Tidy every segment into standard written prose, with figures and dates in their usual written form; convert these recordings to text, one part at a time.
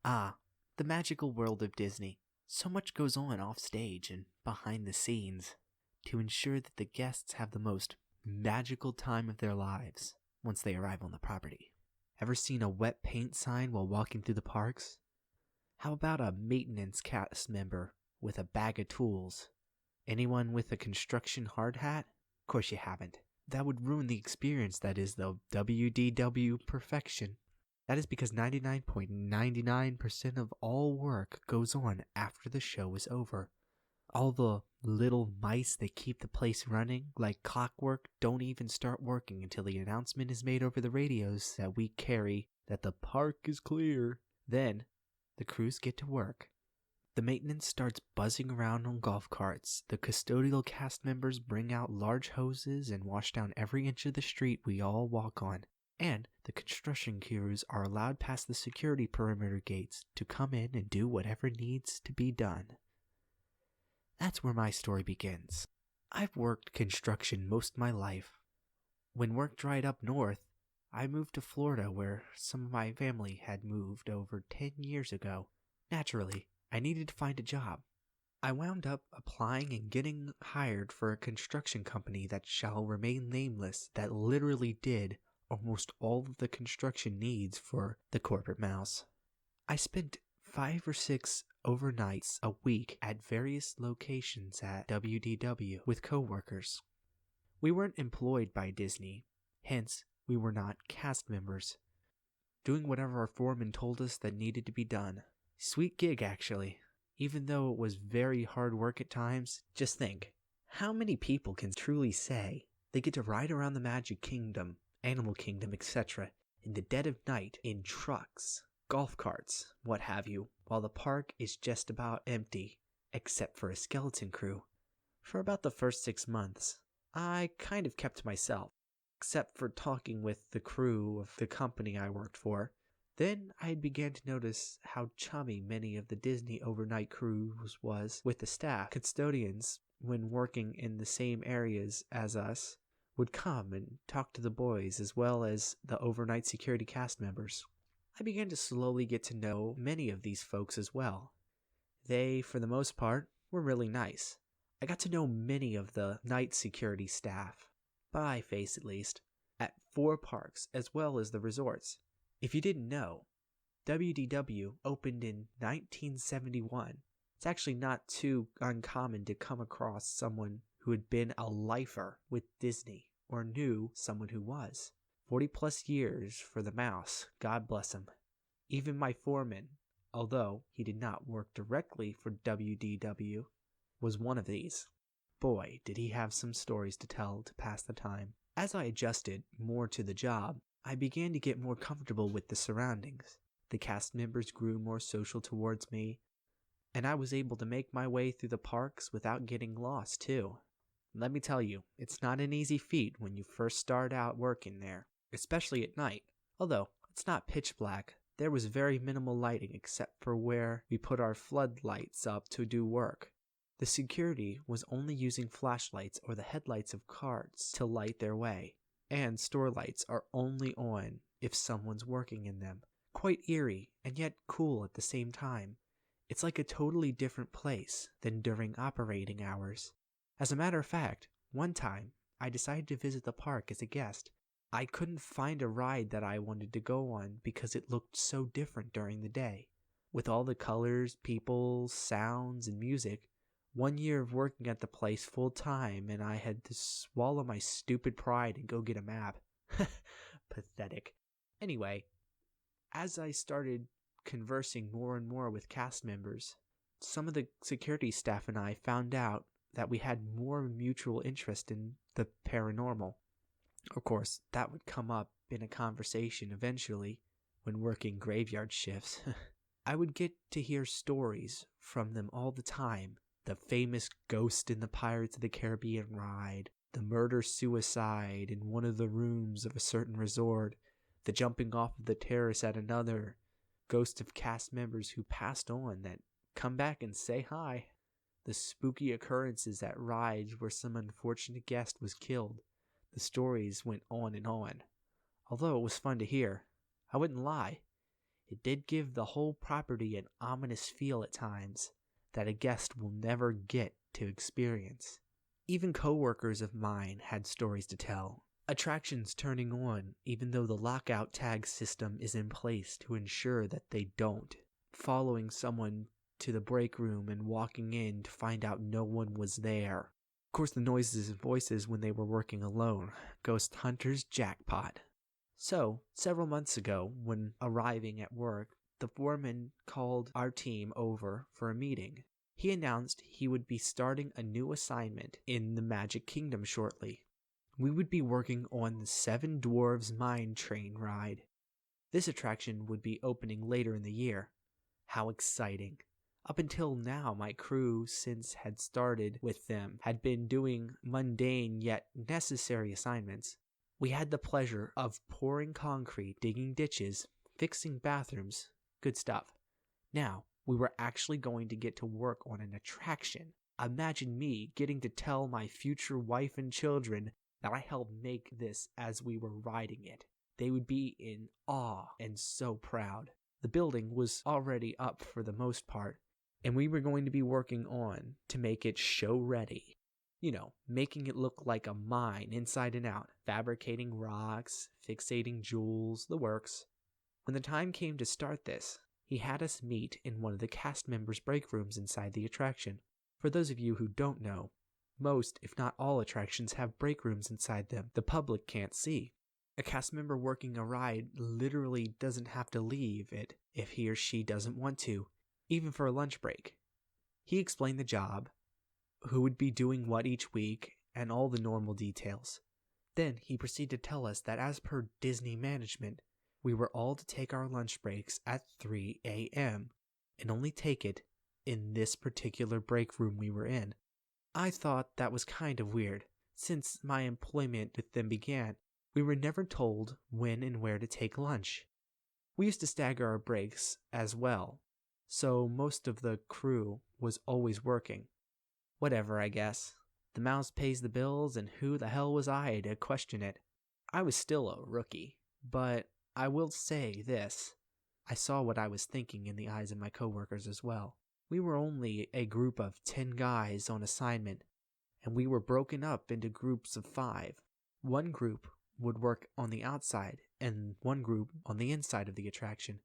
Ah, the magical world of Disney. So much goes on off stage and behind the scenes to ensure that the guests have the most magical time of their lives once they arrive on the property. Ever seen a wet paint sign while walking through the parks? How about a maintenance cast member with a bag of tools? Anyone with a construction hard hat? Of course you haven't. That would ruin the experience that is the WDW perfection. That is because 99.99% of all work goes on after the show is over. All the little mice that keep the place running like clockwork don't even start working until the announcement is made over the radios that we carry that the park is clear. Then, the crews get to work. The maintenance starts buzzing around on golf carts. The custodial cast members bring out large hoses and wash down every inch of the street we all walk on. And the construction crews are allowed past the security perimeter gates to come in and do whatever needs to be done. That's where my story begins. I've worked construction most of my life. When work dried up north, I moved to Florida where some of my family had moved over 10 years ago. Naturally, I needed to find a job. I wound up applying and getting hired for a construction company that shall remain nameless that literally did almost all of the construction needs for the corporate mouse. I spent 5 or 6 overnights a week at various locations at WDW with coworkers. We weren't employed by Disney, hence we were not cast members. Doing whatever our foreman told us that needed to be done. Sweet gig actually. Even though it was very hard work at times, just think, how many people can truly say they get to ride around the Magic Kingdom, Animal Kingdom, etc. in the dead of night in trucks, golf carts, what have you, while the park is just about empty, except for a skeleton crew. For about the first 6 months, I kind of kept to myself, except for talking with the crew of the company I worked for. Then I began to notice how chummy many of the Disney overnight crews was with the staff. Custodians, when working in the same areas as us, would come and talk to the boys as well as the overnight security cast members. I began to slowly get to know many of these folks as well. They, for the most part, were really nice. I got to know many of the night security staff, by face at least, at 4 parks as well as the resorts. If you didn't know, WDW opened in 1971. It's actually not too uncommon to come across someone who had been a lifer with Disney or knew someone who was. 40 plus years for the mouse, God bless him. Even my foreman, although he did not work directly for WDW, was one of these. Boy, did he have some stories to tell to pass the time. As I adjusted more to the job, I began to get more comfortable with the surroundings. The cast members grew more social towards me, and I was able to make my way through the parks without getting lost too. Let me tell you, it's not an easy feat when you first start out working there, especially at night. Although it's not pitch black, there was very minimal lighting except for where we put our floodlights up to do work. The security was only using flashlights or the headlights of carts to light their way, and store lights are only on if someone's working in them. Quite eerie and yet cool at the same time. It's like a totally different place than during operating hours. As a matter of fact, one time I decided to visit the park as a guest. I couldn't find a ride that I wanted to go on because it looked so different during the day. With all the colors, people, sounds, and music, 1 year of working at the place full time and I had to swallow my stupid pride and go get a map. Pathetic. Anyway, as I started conversing more and more with cast members, some of the security staff and I found out that we had more mutual interest in the paranormal. Of course, that would come up in a conversation eventually when working graveyard shifts. I would get to hear stories from them all the time. The famous ghost in the Pirates of the Caribbean ride, the murder-suicide in one of the rooms of a certain resort, the jumping off of the terrace at another, ghosts of cast members who passed on that come back and say hi, the spooky occurrences at rides where some unfortunate guest was killed. The stories went on and on. Although it was fun to hear, I wouldn't lie. It did give the whole property an ominous feel at times that a guest will never get to experience. Even coworkers of mine had stories to tell. Attractions turning on even though the lockout tag system is in place to ensure that they don't. Following someone to the break room and walking in to find out no one was there. Of course, the noises and voices when they were working alone. Ghost hunters jackpot. So, several months ago, when arriving at work, the foreman called our team over for a meeting. He announced he would be starting a new assignment in the Magic Kingdom shortly. We would be working on the Seven Dwarves Mine Train ride. This attraction would be opening later in the year. How exciting. Up until now, my crew, since had started with them, had been doing mundane yet necessary assignments. We had the pleasure of pouring concrete, digging ditches, fixing bathrooms, good stuff. Now, we were actually going to get to work on an attraction. Imagine me getting to tell my future wife and children that I helped make this as we were riding it. They would be in awe and so proud. The building was already up for the most part, and we were going to be working on to make it show ready. You know, making it look like a mine inside and out, fabricating rocks, fixating jewels, the works. When the time came to start this, he had us meet in one of the cast members' break rooms inside the attraction. For those of you who don't know, most, if not all, attractions have break rooms inside them the public can't see. A cast member working a ride literally doesn't have to leave it if he or she doesn't want to, even for a lunch break. He explained the job, who would be doing what each week, and all the normal details. Then he proceeded to tell us that as per Disney management, we were all to take our lunch breaks at 3 a.m. and only take it in this particular break room we were in. I thought that was kind of weird. Since my employment with them began, we were never told when and where to take lunch. We used to stagger our breaks as well, so most of the crew was always working. Whatever, I guess. The mouse pays the bills, and who the hell was I to question it? I was still a rookie, but I will say this. I saw what I was thinking in the eyes of my coworkers as well. We were only a group of 10 guys on assignment, and we were broken up into groups of 5. One group would work on the outside, and one group on the inside of the attraction.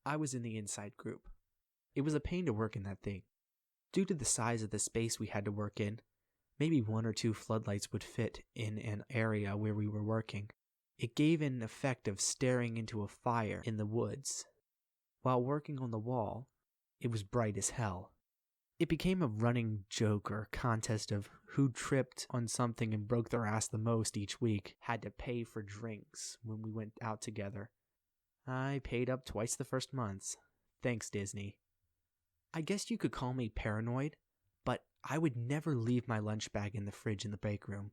I was in the inside group. It was a pain to work in that thing. Due to the size of the space we had to work in, maybe 1 or 2 floodlights would fit in an area where we were working. It gave an effect of staring into a fire in the woods. While working on the wall, it was bright as hell. It became a running joke or contest of who tripped on something and broke their ass the most each week had to pay for drinks when we went out together. I paid up twice the first months. Thanks, Disney. I guess you could call me paranoid, but I would never leave my lunch bag in the fridge in the break room.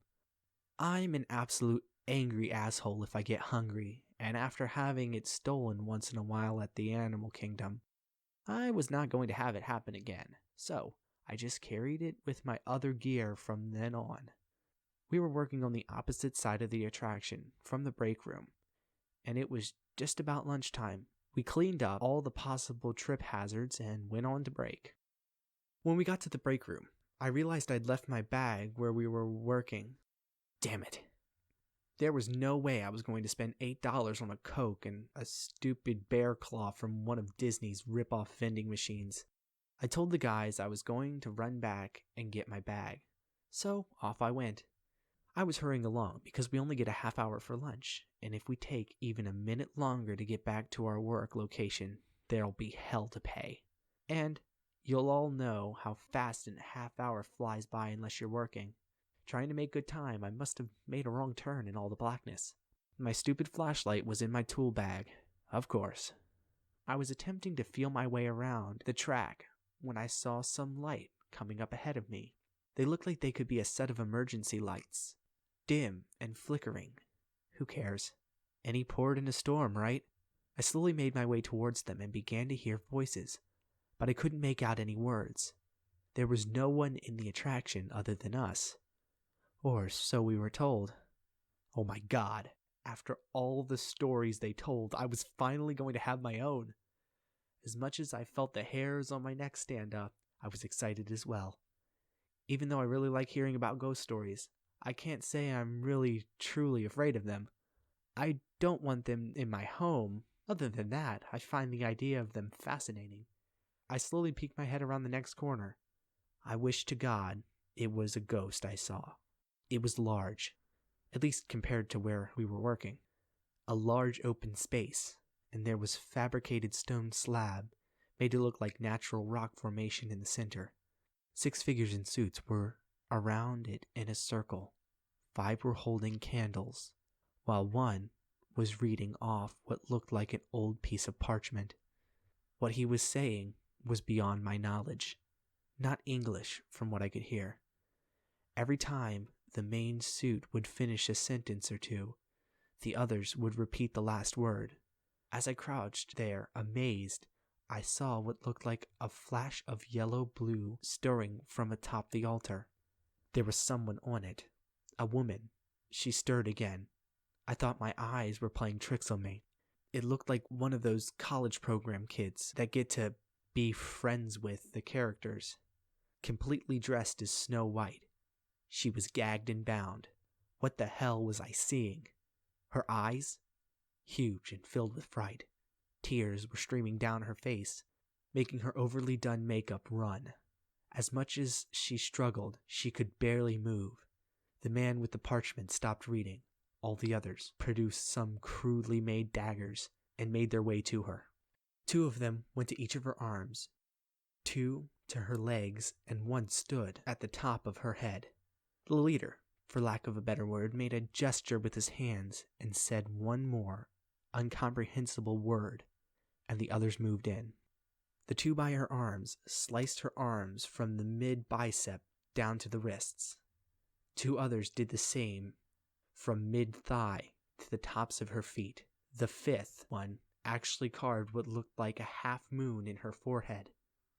I'm an absolute angry asshole if I get hungry, and after having it stolen once in a while at the Animal Kingdom, I was not going to have it happen again, so I just carried it with my other gear from then on. We were working on the opposite side of the attraction from the break room, and it was just about lunchtime. We cleaned up all the possible trip hazards and went on to break. When we got to the break room, I realized I'd left my bag where we were working. Damn it. There was no way I was going to spend $8 on a Coke and a stupid bear claw from one of Disney's rip-off vending machines. I told the guys I was going to run back and get my bag. So off I went. I was hurrying along because we only get a half hour for lunch, and if we take even a minute longer to get back to our work location, there'll be hell to pay. And you'll all know how fast a half hour flies by unless you're working. Trying to make good time, I must have made a wrong turn in all the blackness. My stupid flashlight was in my tool bag, of course. I was attempting to feel my way around the track when I saw some light coming up ahead of me. They looked like they could be a set of emergency lights. Dim and flickering. Who cares? Any port in a storm, right? I slowly made my way towards them and began to hear voices, but I couldn't make out any words. There was no one in the attraction other than us. Or so we were told. Oh my God. After all the stories they told, I was finally going to have my own. As much as I felt the hairs on my neck stand up, I was excited as well. Even though I really like hearing about ghost stories, I can't say I'm really truly afraid of them. I don't want them in my home. Other than that, I find the idea of them fascinating. I slowly peeked my head around the next corner. I wish to God it was a ghost I saw. It was large, at least compared to where we were working. A large open space, and there was fabricated stone slab made to look like natural rock formation in the center. 6 figures in suits were around it in a circle. 5 were holding candles, while 1 was reading off what looked like an old piece of parchment. What he was saying was beyond my knowledge. Not English, from what I could hear. Every time the main suit would finish a sentence or two, the others would repeat the last word. As I crouched there, amazed, I saw what looked like a flash of yellow-blue stirring from atop the altar. There was someone on it. A woman. She stirred again. I thought my eyes were playing tricks on me. It looked like one of those college program kids that get to be friends with the characters. Completely dressed as Snow White. She was gagged and bound. What the hell was I seeing? Her eyes? Huge and filled with fright. Tears were streaming down her face, making her overly done makeup run. As much as she struggled, she could barely move. The man with the parchment stopped reading. All the others produced some crudely made daggers and made their way to her. 2 of them went to each of her arms, 2 to her legs, and 1 stood at the top of her head. The leader, for lack of a better word, made a gesture with his hands and said one more incomprehensible word, and the others moved in. The 2 by her arms sliced her arms from the mid-bicep down to the wrists. 2 others did the same from mid-thigh to the tops of her feet. The 5th one actually carved what looked like a half-moon in her forehead.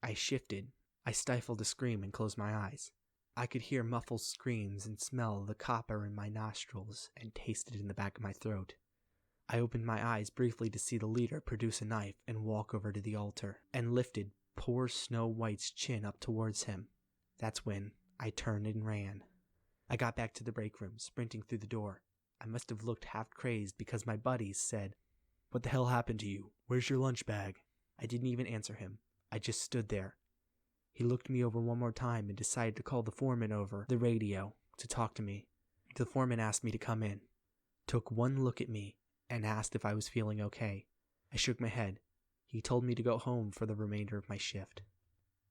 I shifted. I stifled a scream and closed my eyes. I could hear muffled screams and smell the copper in my nostrils and taste it in the back of my throat. I opened my eyes briefly to see the leader produce a knife and walk over to the altar and lifted poor Snow White's chin up towards him. That's when I turned and ran. I got back to the break room, sprinting through the door. I must have looked half crazed because my buddies said, "What the hell happened to you? Where's your lunch bag?" I didn't even answer him. I just stood there. He looked me over one more time and decided to call the foreman over the radio to talk to me. The foreman asked me to come in, took one look at me, and asked if I was feeling okay. I shook my head. He told me to go home for the remainder of my shift.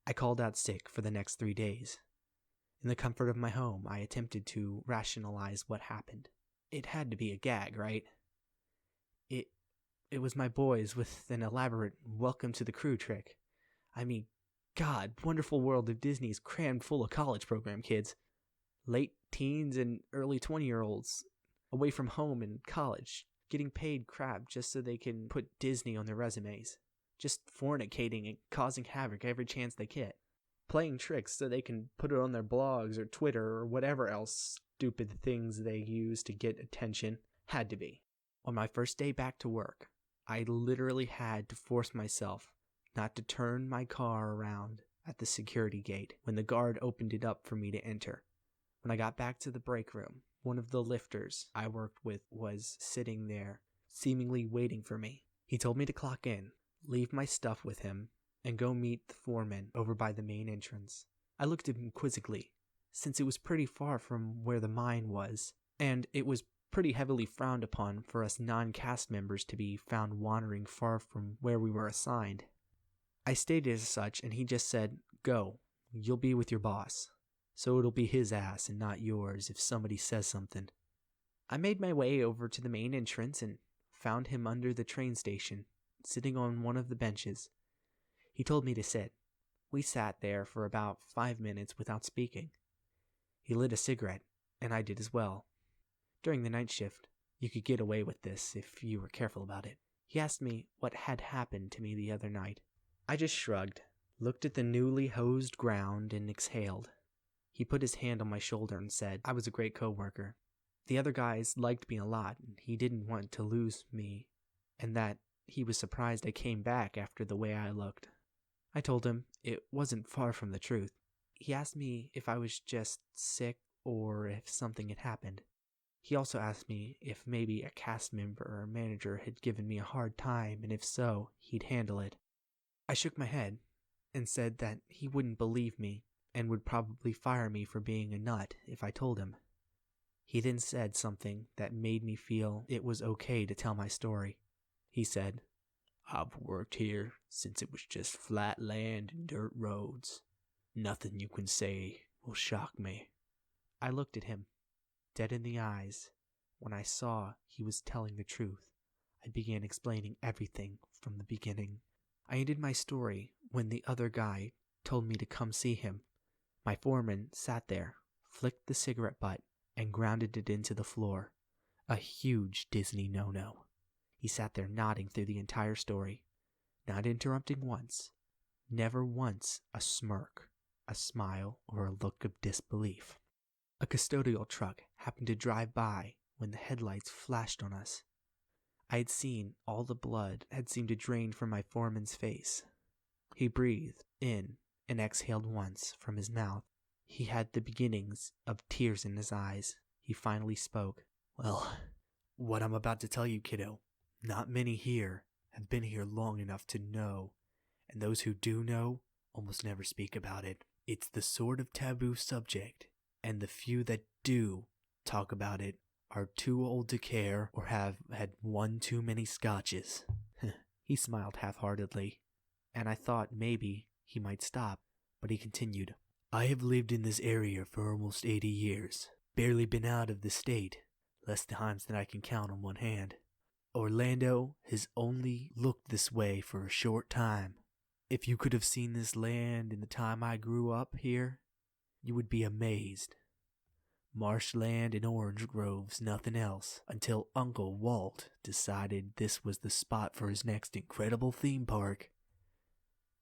I called out sick for the next 3 days. In the comfort of my home, I attempted to rationalize what happened. It had to be a gag, right? It was my boys with an elaborate welcome to the crew trick. I mean, God, Wonderful World of Disney is crammed full of college program kids. Late teens and early 20-year-olds away from home in college, getting paid crap just so they can put Disney on their resumes. Just fornicating and causing havoc every chance they get. Playing tricks so they can put it on their blogs or Twitter or whatever else stupid things they use to get attention. Had to be. On my first day back to work, I literally had to force myself not to turn my car around at the security gate when the guard opened it up for me to enter. When I got back to the break room, one of the lifters I worked with was sitting there, seemingly waiting for me. He told me to clock in, leave my stuff with him, and go meet the foreman over by the main entrance. I looked at him quizzically, since it was pretty far from where the mine was, and it was pretty heavily frowned upon for us non-cast members to be found wandering far from where we were assigned. I stated as such, and he just said, "Go, you'll be with your boss, so it'll be his ass and not yours if somebody says something." I made my way over to the main entrance and found him under the train station, sitting on one of the benches. He told me to sit. We sat there for about 5 minutes without speaking. He lit a cigarette, and I did as well. During the night shift, you could get away with this if you were careful about it. He asked me what had happened to me the other night. I just shrugged, looked at the newly hosed ground, and exhaled. He put his hand on my shoulder and said I was a great coworker. The other guys liked me a lot, and he didn't want to lose me, and that he was surprised I came back after the way I looked. I told him it wasn't far from the truth. He asked me if I was just sick or if something had happened. He also asked me if maybe a cast member or manager had given me a hard time, and if so, he'd handle it. I shook my head and said that he wouldn't believe me and would probably fire me for being a nut if I told him. He then said something that made me feel it was okay to tell my story. He said, "I've worked here since it was just flat land and dirt roads. Nothing you can say will shock me." I looked at him, dead in the eyes. When I saw he was telling the truth, I began explaining everything from the beginning. I ended my story when the other guy told me to come see him. My foreman sat there, flicked the cigarette butt, and grounded it into the floor. A huge Disney no-no. He sat there nodding through the entire story, not interrupting once, never once a smirk, a smile, or a look of disbelief. A custodial truck happened to drive by when the headlights flashed on us. I had seen all the blood had seemed to drain from my foreman's face. He breathed in and exhaled once from his mouth. He had the beginnings of tears in his eyes. He finally spoke. "Well, what I'm about to tell you, kiddo, not many here have been here long enough to know, and those who do know almost never speak about it. It's the sort of taboo subject, and the few that do talk about it are too old to care or have had one too many scotches." He smiled half-heartedly, and I thought maybe he might stop, but he continued. "I have lived in this area for almost 80 years, barely been out of the state, less times than I can count on one hand. Orlando has only looked this way for a short time. If you could have seen this land in the time I grew up here, you would be amazed. Marshland and orange groves, nothing else, until Uncle Walt decided this was the spot for his next incredible theme park.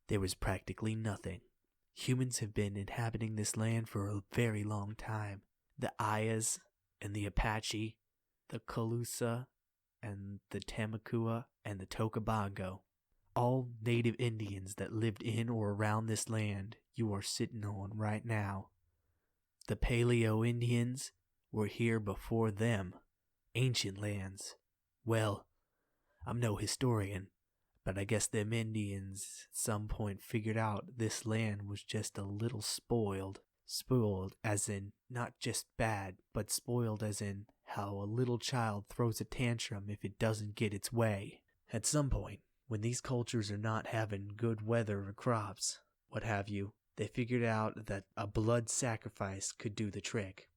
There was practically nothing. Humans have been inhabiting this land for a very long time. The Ayas and the Apache, the Calusa and the Tamacua and the Tocobago. All native Indians that lived in or around this land you are sitting on right now. The Paleo Indians were here before them. Ancient lands. Well, I'm no historian, but I guess them Indians at some point figured out this land was just a little spoiled. Spoiled as in not just bad, but spoiled as in how a little child throws a tantrum if it doesn't get its way. At some point, when these cultures are not having good weather or crops, what have you, they figured out that a blood sacrifice could do the trick.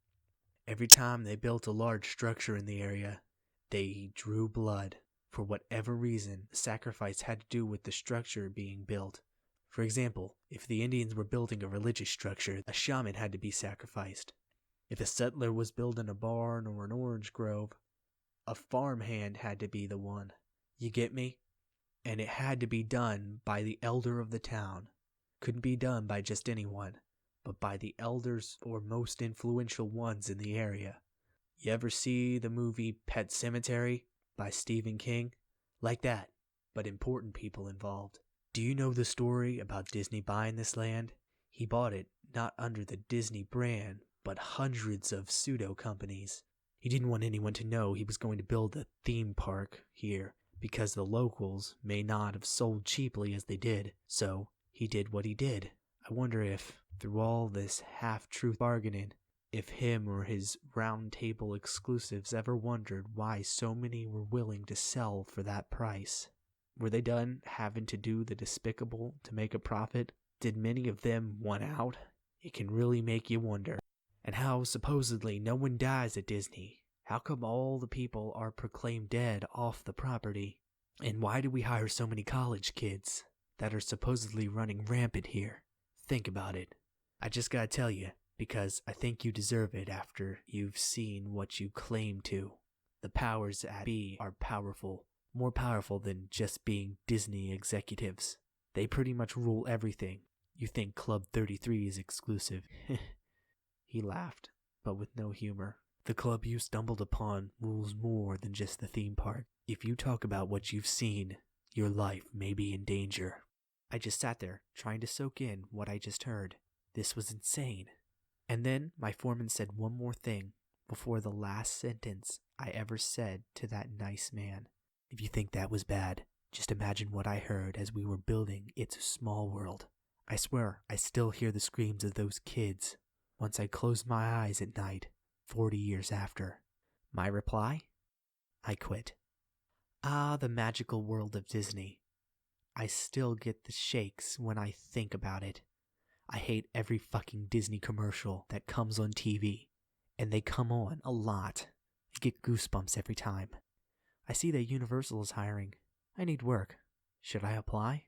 Every time they built a large structure in the area, they drew blood. For whatever reason, the sacrifice had to do with the structure being built. For example, if the Indians were building a religious structure, a shaman had to be sacrificed. If a settler was building a barn or an orange grove, a farmhand had to be the one. You get me? And it had to be done by the elder of the town. Couldn't be done by just anyone, but by the elders or most influential ones in the area. You ever see the movie Pet Sematary by Stephen King? Like that, but important people involved. Do you know the story about Disney buying this land? He bought it not under the Disney brand, but hundreds of pseudo companies. He didn't want anyone to know he was going to build a theme park here, because the locals may not have sold cheaply as they did, so he did what he did. I wonder if, through all this half-truth bargaining, if him or his round table exclusives ever wondered why so many were willing to sell for that price. Were they done having to do the despicable to make a profit? Did many of them want out? It can really make you wonder. And how supposedly no one dies at Disney? How come all the people are proclaimed dead off the property? And why do we hire so many college kids that are supposedly running rampant here? Think about it. I just gotta tell you, because I think you deserve it after you've seen what you claim to. The powers that be are powerful, more powerful than just being Disney executives. They pretty much rule everything. You think Club 33 is exclusive. He laughed, but with no humor. The club you stumbled upon rules more than just the theme park. If you talk about what you've seen, your life may be in danger. I just sat there, trying to soak in what I just heard. This was insane. And then my foreman said one more thing before the last sentence I ever said to that nice man. If you think that was bad, just imagine what I heard as we were building It's a Small World. I swear, I still hear the screams of those kids once I close my eyes at night, 40 years after. My reply? I quit. Ah, the magical world of Disney. I still get the shakes when I think about it. I hate every fucking Disney commercial that comes on TV, and they come on a lot. I get goosebumps every time. I see that Universal is hiring. I need work. Should I apply?